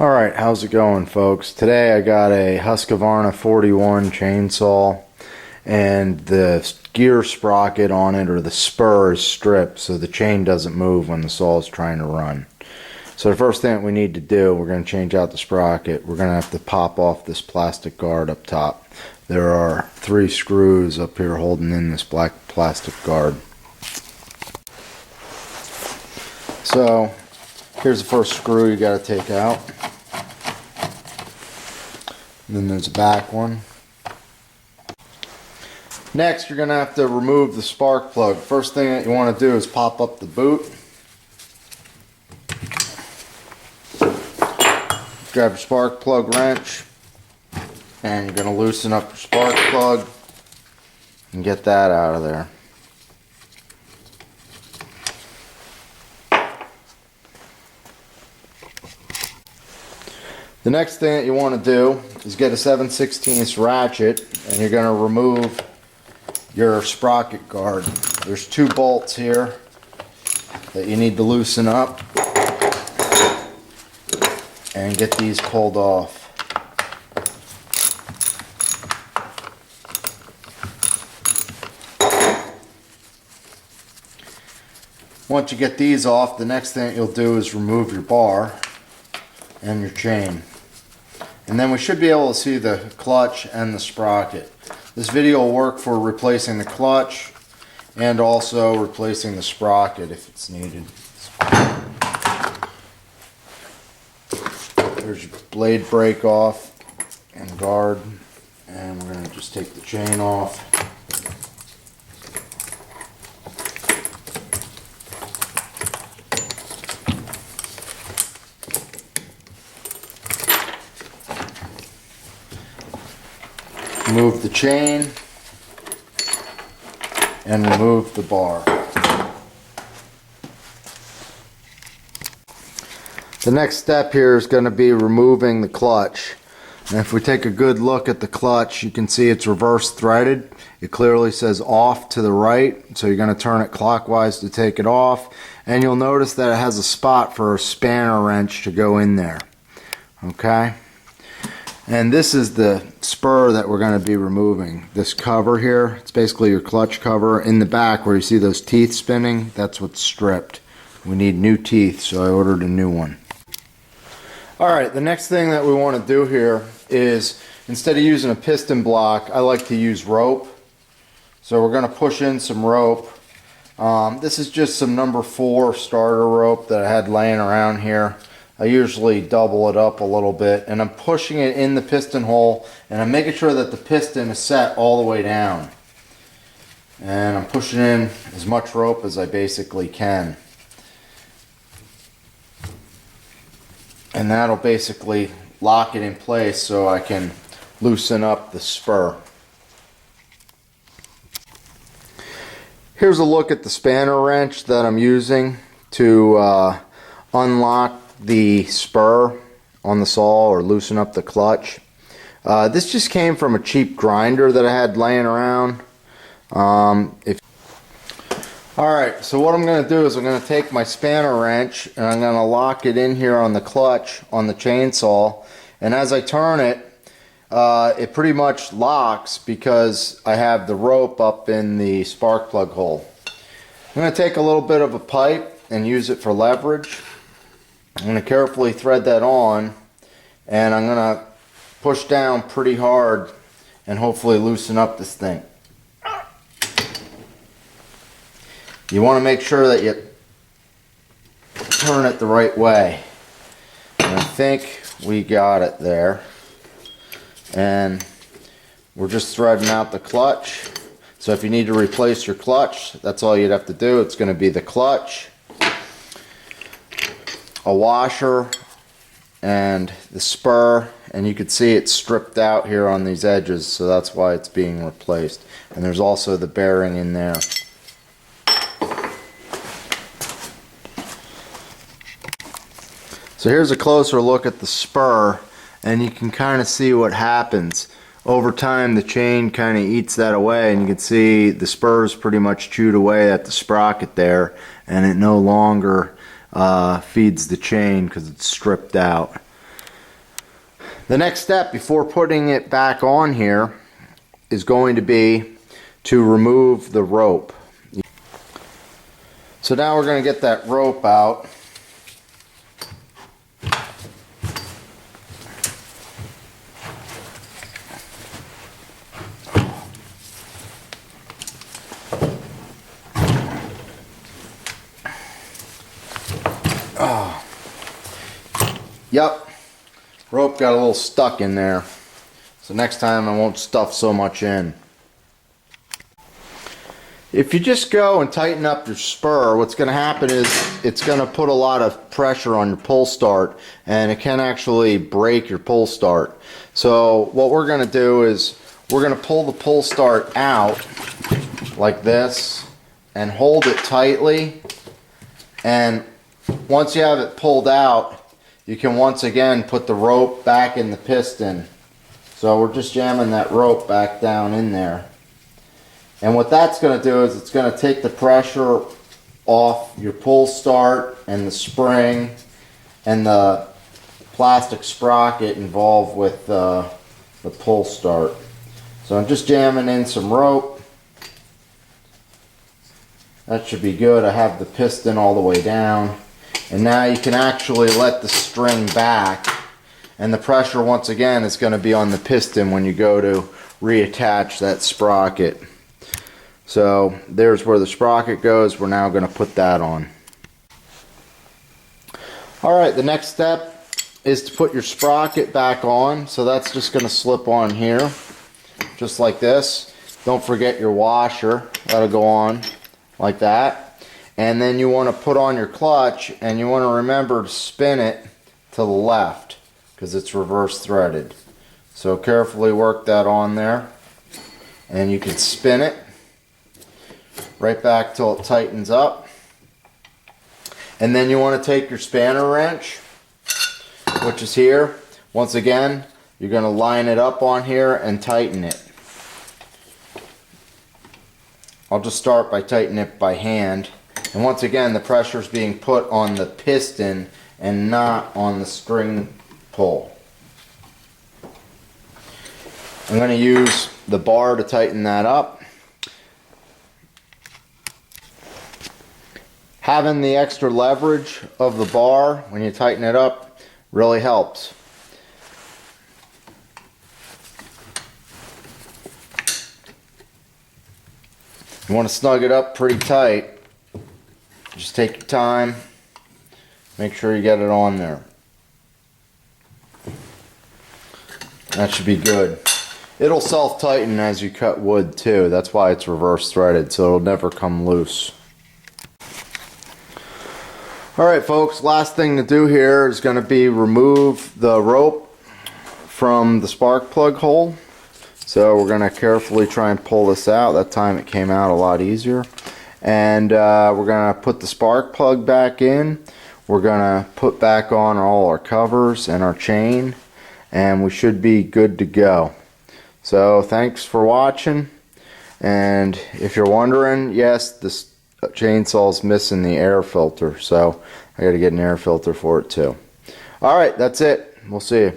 Alright, how's it going, folks? Today I got a Husqvarna 41 chainsaw, and the gear sprocket on it, or the spur, is stripped so the chain doesn't move when the saw is trying to run. So the first thing that we need to do, we're going to change out the sprocket. We're going to have to pop off this plastic guard up top. There are 3 screws up here holding in this black plastic guard. So here's the first screw you got to take out. And then there's a back one. Next, you're going to have to remove the spark plug. First thing that you want to do is pop up the boot. Grab your spark plug wrench, and you're going to loosen up your spark plug and get that out of there. The next thing that you want to do is get a 7/16 ratchet, and you're going to remove your sprocket guard. There's 2 bolts here that you need to loosen up and get these pulled off. Once you get these off, the next thing that you'll do is remove your bar and your chain. And then we should be able to see the clutch and the sprocket. This video will work for replacing the clutch and also replacing the sprocket if it's needed. There's your blade break off and guard, and we're going to just take the chain off. Remove the chain and remove the bar. The next step here is going to be removing the clutch. And if we take a good look at the clutch, you can see it's reverse threaded. It clearly says off to the right, so you're going to turn it clockwise to take it off, and you'll notice that it has a spot for a spanner wrench to go in there. Okay? And this is the spur that we're going to be removing. This cover here, it's basically your clutch cover. In the back where you see those teeth spinning, that's what's stripped. We need new teeth, so I ordered a new one. Alright, the next thing that we want to do here is, instead of using a piston block, I like to use rope. So we're going to push in some rope. This is just some number 4 starter rope that I had laying around here. I usually double it up a little bit, and I'm pushing it in the piston hole, and I'm making sure that the piston is set all the way down. And I'm pushing in as much rope as I basically can. And that'll basically lock it in place so I can loosen up the spur. Here's a look at the spanner wrench that I'm using to unlock the spur on the saw or loosen up the clutch. This just came from a cheap grinder that I had laying around. Alright, so what I'm going to do is I'm going to take my spanner wrench and I'm going to lock it in here on the clutch on the chainsaw, and as I turn it, it pretty much locks because I have the rope up in the spark plug hole. I'm going to take a little bit of a pipe and use it for leverage. I'm going to carefully thread that on, and I'm going to push down pretty hard and hopefully loosen up this thing. You want to make sure that you turn it the right way. And I think we got it there. And we're just threading out the clutch. So if you need to replace your clutch, that's all you'd have to do. It's going to be the clutch, a washer, and the spur, and you can see it's stripped out here on these edges, so that's why it's being replaced. And there's also the bearing in there. So here's a closer look at the spur, and you can kind of see what happens. Over time the chain kind of eats that away, and you can see the spur's pretty much chewed away at the sprocket there, and it no longer feeds the chain because it's stripped out. The next step before putting it back on here is going to be to remove the rope. So now we're going to get that rope out. Oh. Yep, rope got a little stuck in there. So next time I won't stuff so much in. If you just go and tighten up your spur, what's going to happen is it's going to put a lot of pressure on your pull start, and it can actually break your pull start. So what we're going to do is we're going to pull the pull start out like this and hold it tightly, and once you have it pulled out, you can once again put the rope back in the piston. So we're just jamming that rope back down in there. And what that's going to do is it's going to take the pressure off your pull start and the spring and the plastic sprocket involved with the pull start. So I'm just jamming in some rope. That should be good. I have the piston all the way down. And now you can actually let the string back. And the pressure once again is going to be on the piston when you go to reattach that sprocket. So there's where the sprocket goes. We're now going to put that on. Alright, the next step is to put your sprocket back on. So that's just going to slip on here, just like this. Don't forget your washer. That'll go on like that. And then you want to put on your clutch, and you want to remember to spin it to the left because it's reverse threaded. So carefully work that on there, and you can spin it right back till it tightens up. And then you want to take your spanner wrench, which is here. Once again, you're going to line it up on here and tighten it. I'll just start by tightening it by hand. And once again, the pressure is being put on the piston and not on the string pull. I'm going to use the bar to tighten that up. Having the extra leverage of the bar when you tighten it up really helps. You want to snug it up pretty tight. Just take your time. Make sure you get it on there. That should be good. It'll self-tighten as you cut wood too. That's why it's reverse threaded, so it'll never come loose. Alright folks, last thing to do here is going to be remove the rope from the spark plug hole. So we're going to carefully try and pull this out. That time it came out a lot easier. And we're going to put the spark plug back in. We're going to put back on all our covers and our chain, and we should be good to go. So thanks for watching, and if you're wondering, yes, this chainsaw's missing the air filter, so I got to get an air filter for it too. Alright, that's it. We'll see you.